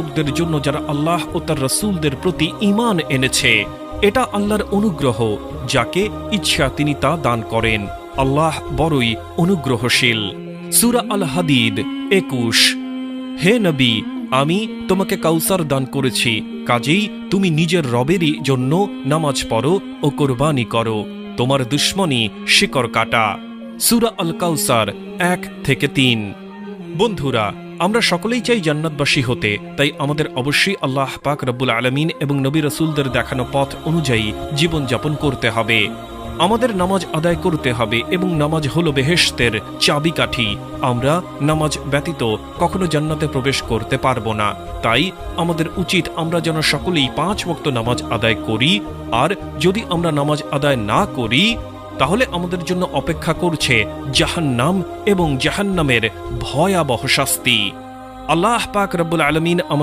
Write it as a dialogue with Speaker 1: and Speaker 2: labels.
Speaker 1: লোকদের জন্য যারা আল্লাহ ও তার রাসূলদের প্রতি ঈমান এনেছে। এটা আল্লাহর অনুগ্রহ, যাকে ইচ্ছা তিনি তা দান করেন। আল্লাহ বড়ই অনুগ্রহশীল। সূরা আল হাদিদ 21। হে নবী, আমি তোমাকে কাউসার দান করেছি, কাজেই তুমি নিজের রবেরই জন্য নামাজ পড়ো ও কোরবানি করো, তোমার দুশমনি শিকড় কাটা। সূরা আল কাউসার 1-3। বন্ধুরা, আমরা সকলেই চাই জান্নাতবাসী হতে, তাই আমাদের অবশ্যই আল্লাহ পাক রব্বুল আলামিন এবং নবী রাসূলদের দেখানো পথ অনুযায়ী জীবনযাপন করতে হবে। আমাদের নামাজ আদায় করতে হবে এবং নামাজ হলো বেহেশতের চাবিকাঠি। আমরা নামাজ ব্যতীত কখনো জান্নাতে প্রবেশ করতে পারবো না। তাই আমাদের উচিত আমরা যেন সকলেই 5 ওয়াক্ত নামাজ আদায় করি। আর যদি আমরা নামাজ আদায় না করি, তাহলে আমাদের জন্য অপেক্ষা করছে জাহান্নাম এবং জাহান্নামের ভয়াবহ শাস্তি। আল্লাহ পাক রব্বুল আলামিন আমাদের